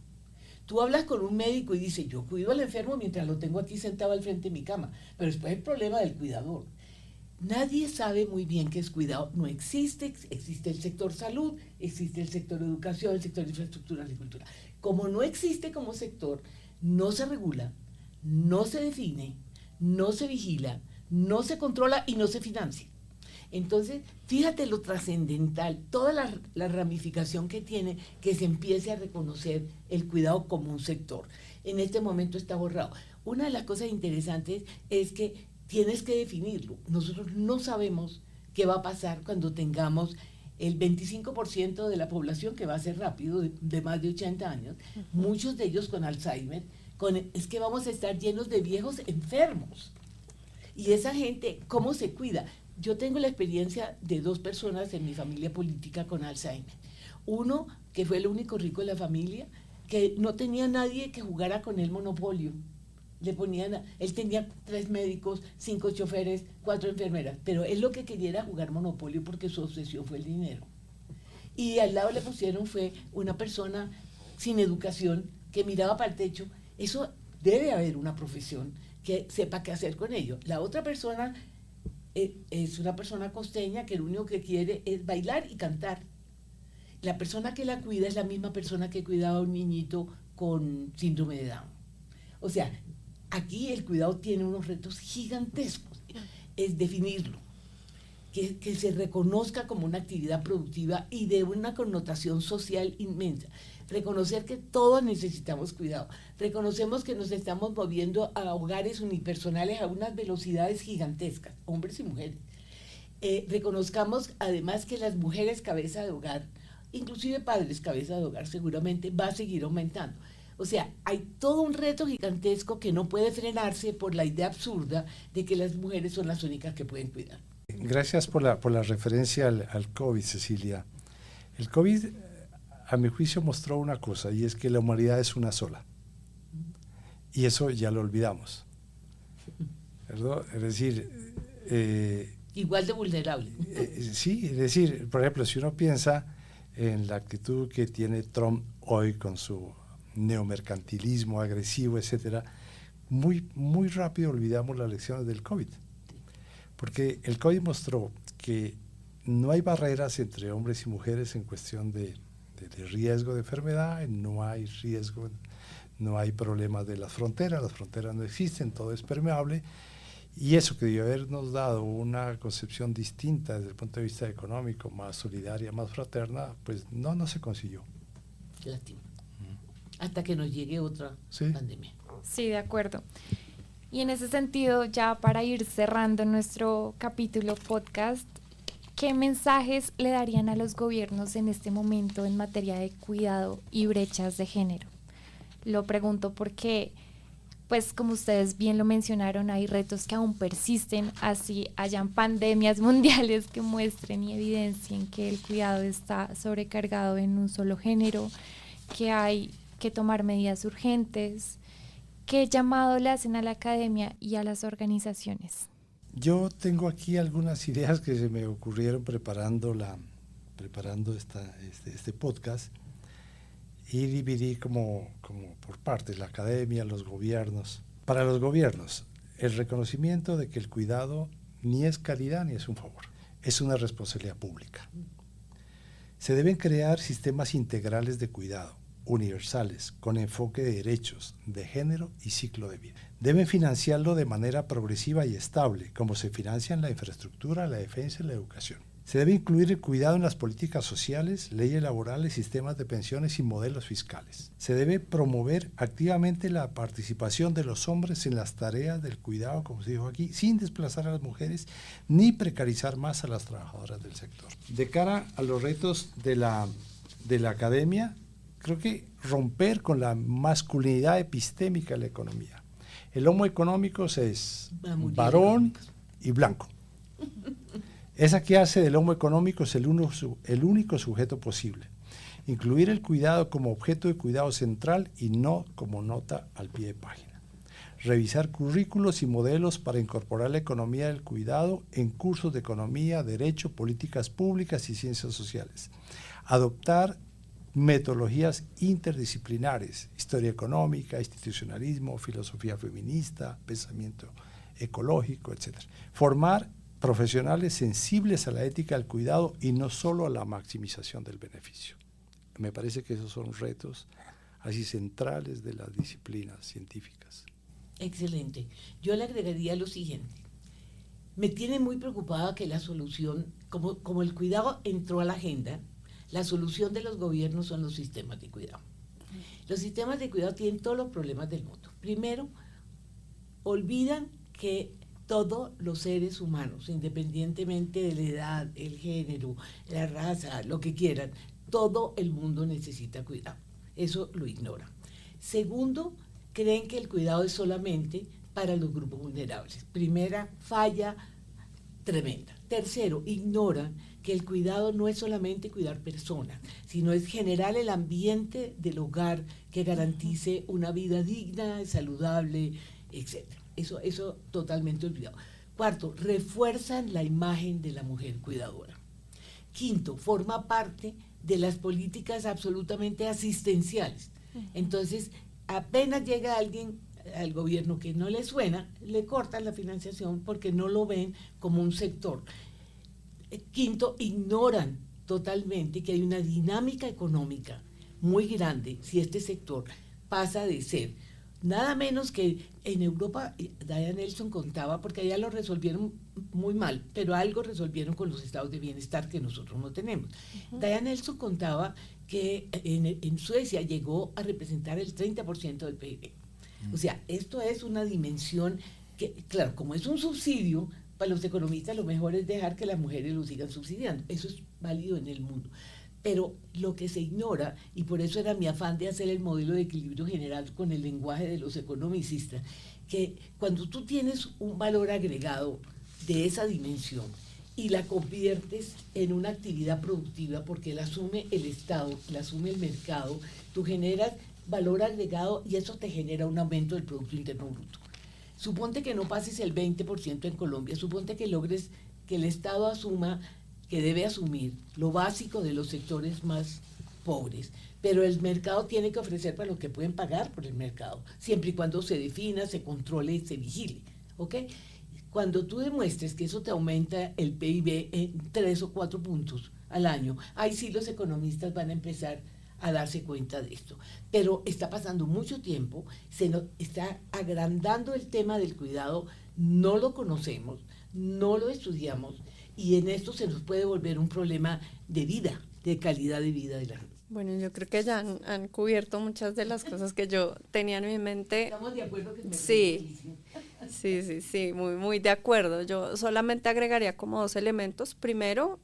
Tú hablas con un médico y dice, yo cuido al enfermo mientras lo tengo aquí sentado al frente de mi cama. Pero después el problema del cuidador. Nadie sabe muy bien qué es cuidado. No existe, existe el sector salud, existe el sector educación, el sector infraestructura, agricultura. Como no existe como sector, no se regula, no se define, no se vigila, no se controla y no se financia. Entonces, fíjate lo trascendental, toda la ramificación que tiene que se empiece a reconocer el cuidado como un sector. En este momento está borrado. Una de las cosas interesantes es que tienes que definirlo. Nosotros no sabemos qué va a pasar cuando tengamos el 25% de la población, que va a ser rápido, de más de 80 años, muchos de ellos con Alzheimer. Es que vamos a estar llenos de viejos enfermos. Y esa gente, ¿cómo se cuida? Yo tengo la experiencia de 2 personas en mi familia política con Alzheimer. Uno, que fue el único rico de la familia, que no tenía nadie que jugara con él monopolio. Él tenía 3 médicos, 5 choferes, 4 enfermeras, pero él lo que quería era jugar monopolio porque su obsesión fue el dinero. Y al lado le pusieron fue una persona sin educación, que miraba para el techo. Eso debe haber una profesión que sepa qué hacer con ello. La otra persona es una persona costeña que lo único que quiere es bailar y cantar. La persona que la cuida es la misma persona que cuidaba a un niñito con síndrome de Down. O sea, aquí el cuidado tiene unos retos gigantescos. Es definirlo, que se reconozca como una actividad productiva y de una connotación social inmensa. Reconocer que todos necesitamos cuidado. Reconocemos que nos estamos moviendo a hogares unipersonales a unas velocidades gigantescas, hombres y mujeres. Reconozcamos además que las mujeres cabeza de hogar, inclusive padres cabeza de hogar, seguramente va a seguir aumentando. O sea, hay todo un reto gigantesco que no puede frenarse por la idea absurda de que las mujeres son las únicas que pueden cuidar.
Gracias por la referencia al COVID, Cecilia. El COVID, a mi juicio, mostró una cosa, y es que la humanidad es una sola. Y eso ya lo olvidamos, ¿verdad? Es decir...
igual de vulnerable.
Sí, es decir, por ejemplo, si uno piensa en la actitud que tiene Trump hoy con su neomercantilismo agresivo, etcétera, muy rápido olvidamos las lecciones del COVID. Porque el COVID mostró que no hay barreras entre hombres y mujeres en cuestión de riesgo de enfermedad, no hay riesgo, no hay problemas de las fronteras no existen, todo es permeable, y eso que debió habernos dado una concepción distinta desde el punto de vista económico, más solidaria, más fraterna, pues no se consiguió.
Lástima. Hasta que nos llegue otra pandemia.
Sí, de acuerdo. Y en ese sentido, ya para ir cerrando nuestro capítulo podcast, ¿qué mensajes le darían a los gobiernos en este momento en materia de cuidado y brechas de género? Lo pregunto porque, pues como ustedes bien lo mencionaron, hay retos que aún persisten, así hayan pandemias mundiales que muestren y evidencien que el cuidado está sobrecargado en un solo género, que hay que tomar medidas urgentes. ¿Qué llamado le hacen a la academia y a las organizaciones?
Yo tengo aquí algunas ideas que se me ocurrieron preparando este podcast, y dividí como por partes, la academia, los gobiernos. Para los gobiernos, el reconocimiento de que el cuidado ni es caridad ni es un favor, es una responsabilidad pública. Se deben crear sistemas integrales de cuidado, universales, con enfoque de derechos, de género y ciclo de vida. Deben financiarlo de manera progresiva y estable, como se financian la infraestructura, la defensa y la educación. Se debe incluir el cuidado en las políticas sociales, leyes laborales, sistemas de pensiones y modelos fiscales. Se debe promover activamente la participación de los hombres en las tareas del cuidado, como se dijo aquí, sin desplazar a las mujeres ni precarizar más a las trabajadoras del sector. De cara a los retos de la academia, creo que romper con la masculinidad epistémica de la economía. El homo económicos es varón y blanco. Esa que hace del homo económicos el único sujeto posible. Incluir el cuidado como objeto de cuidado central y no como nota al pie de página. Revisar currículos y modelos para incorporar la economía del cuidado en cursos de economía, derecho, políticas públicas y ciencias sociales. Adoptar metodologías interdisciplinares, historia económica, institucionalismo, filosofía feminista, pensamiento ecológico, etc. Formar profesionales sensibles a la ética del cuidado y no solo a la maximización del beneficio. Me parece que esos son retos así centrales de las disciplinas científicas.
Excelente. Yo le agregaría lo siguiente. Me tiene muy preocupada que la solución, como el cuidado entró a la agenda, la solución de los gobiernos son los sistemas de cuidado. Los sistemas de cuidado tienen todos los problemas del mundo. Primero, olvidan que todos los seres humanos, independientemente de la edad, el género, la raza, lo que quieran, todo el mundo necesita cuidado. Eso lo ignoran. Segundo, creen que el cuidado es solamente para los grupos vulnerables. Primera falla tremenda. Tercero, ignoran que el cuidado no es solamente cuidar personas, sino es generar el ambiente del hogar que garantice una vida digna, saludable, etc. Eso totalmente olvidado. Cuarto, refuerzan la imagen de la mujer cuidadora. Quinto, forma parte de las políticas absolutamente asistenciales. Entonces, apenas llega alguien al gobierno que no le suena, le cortan la financiación porque no lo ven como un sector. Quinto, ignoran totalmente que hay una dinámica económica muy grande si este sector pasa de ser nada menos que en Europa. Diana Nelson contaba, porque allá lo resolvieron muy mal, pero algo resolvieron con los estados de bienestar que nosotros no tenemos. Diana Nelson contaba que en Suecia llegó a representar el 30% del PIB. O sea, esto es una dimensión que, claro, como es un subsidio, para los economistas lo mejor es dejar que las mujeres lo sigan subsidiando. Eso es válido en el mundo. Pero lo que se ignora, y por eso era mi afán de hacer el modelo de equilibrio general con el lenguaje de los economicistas, que cuando tú tienes un valor agregado de esa dimensión y la conviertes en una actividad productiva, porque la asume el Estado, la asume el mercado, tú generas valor agregado y eso te genera un aumento del Producto Interno Bruto. Suponte que no pases el 20% en Colombia, suponte que logres que el Estado asuma, que debe asumir lo básico de los sectores más pobres, pero el mercado tiene que ofrecer para lo que pueden pagar por el mercado, siempre y cuando se defina, se controle y se vigile, ¿ok? Cuando tú demuestres que eso te aumenta el PIB en 3 o 4 puntos al año, ahí sí los economistas van a empezar a darse cuenta de esto. Pero está pasando mucho tiempo, se nos está agrandando el tema del cuidado, no lo conocemos, no lo estudiamos, y en esto se nos puede volver un problema de vida, de calidad de vida de la gente.
Bueno, yo creo que ya han cubierto muchas de las cosas que yo tenía en mi mente.
¿Estamos de acuerdo?
Sí, muy de acuerdo. Yo solamente agregaría como 2 elementos. Primero,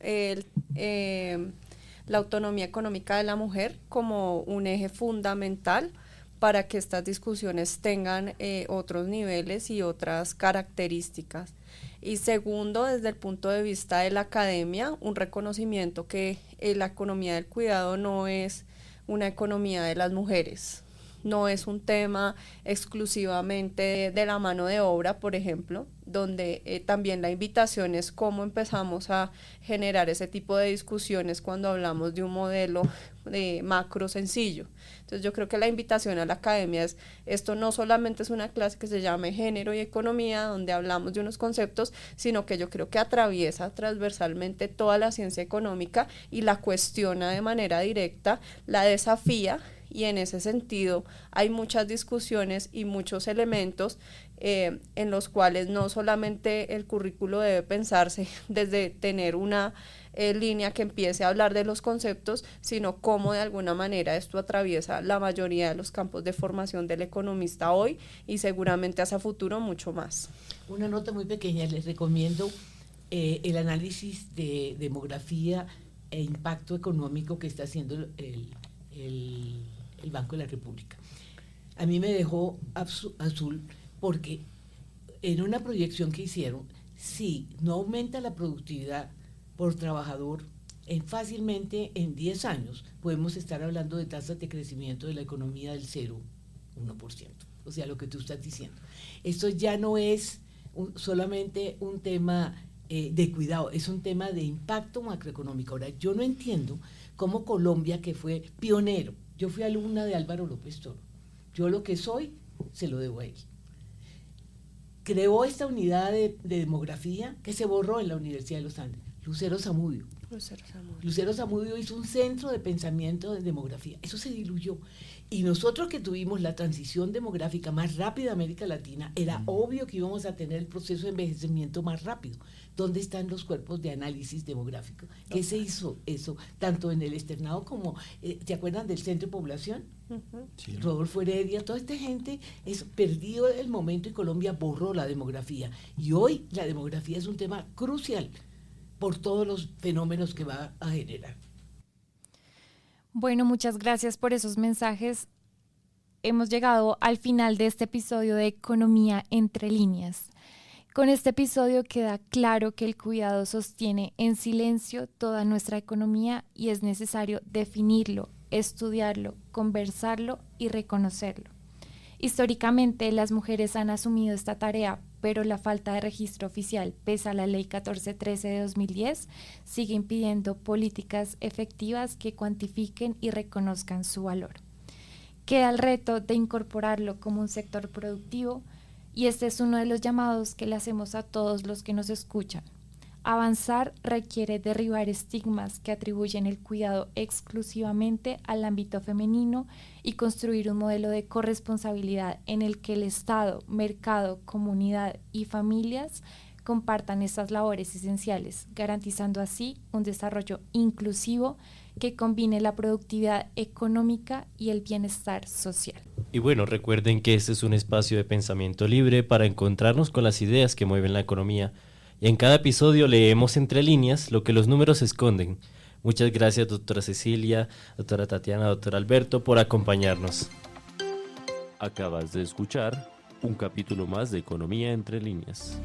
la autonomía económica de la mujer como un eje fundamental para que estas discusiones tengan otros niveles y otras características. Y segundo, desde el punto de vista de la academia, un reconocimiento que la economía del cuidado no es una economía de las mujeres, no es un tema exclusivamente de la mano de obra, por ejemplo, donde también la invitación es cómo empezamos a generar ese tipo de discusiones cuando hablamos de un modelo de macro sencillo. Entonces yo creo que la invitación a la academia es, esto no solamente es una clase que se llame Género y Economía, donde hablamos de unos conceptos, sino que yo creo que atraviesa transversalmente toda la ciencia económica y la cuestiona de manera directa, la desafía, y en ese sentido hay muchas discusiones y muchos elementos en los cuales no solamente el currículo debe pensarse desde tener una línea que empiece a hablar de los conceptos, sino cómo de alguna manera esto atraviesa la mayoría de los campos de formación del economista hoy y seguramente hacia futuro mucho más.
Una nota muy pequeña, les recomiendo el análisis de demografía e impacto económico que está haciendo el Banco de la República. A mí me dejó azul porque en una proyección que hicieron, si no aumenta la productividad por trabajador, fácilmente en 10 años podemos estar hablando de tasas de crecimiento de la economía del 0,1%. O sea, lo que tú estás diciendo. Esto ya no es solamente un tema de cuidado, es un tema de impacto macroeconómico. Ahora, yo no entiendo cómo Colombia, que fue pionero, yo fui alumna de Álvaro López Toro, yo lo que soy se lo debo a él. Creó esta unidad de demografía que se borró en la Universidad de los Andes, Lucero Zamudio. Lucero Zamudio hizo un centro de pensamiento de demografía, eso se diluyó. Y nosotros que tuvimos la transición demográfica más rápida de América Latina, era obvio que íbamos a tener el proceso de envejecimiento más rápido. ¿Dónde están los cuerpos de análisis demográfico? ¿Qué se hizo eso? Tanto en el externado como, ¿te acuerdan del Centro de Población? Sí. Rodolfo Heredia, toda esta gente perdió el momento y Colombia borró la demografía. Y hoy la demografía es un tema crucial por todos los fenómenos que va a generar.
Bueno, muchas gracias por esos mensajes. Hemos llegado al final de este episodio de Economía entre líneas. Con este episodio queda claro que el cuidado sostiene en silencio toda nuestra economía y es necesario definirlo, estudiarlo, conversarlo y reconocerlo. Históricamente, las mujeres han asumido esta tarea pero la falta de registro oficial, pese a la Ley 1413 de 2010, sigue impidiendo políticas efectivas que cuantifiquen y reconozcan su valor. Queda el reto de incorporarlo como un sector productivo y este es uno de los llamados que le hacemos a todos los que nos escuchan. Avanzar requiere derribar estigmas que atribuyen el cuidado exclusivamente al ámbito femenino y construir un modelo de corresponsabilidad en el que el Estado, mercado, comunidad y familias compartan estas labores esenciales, garantizando así un desarrollo inclusivo que combine la productividad económica y el bienestar social.
Y bueno, recuerden que este es un espacio de pensamiento libre para encontrarnos con las ideas que mueven la economía. Y en cada episodio leemos entre líneas lo que los números esconden. Muchas gracias, doctora Cecilia, doctora Tatiana, doctor Alberto, por acompañarnos.
Acabas de escuchar un capítulo más de Economía entre líneas.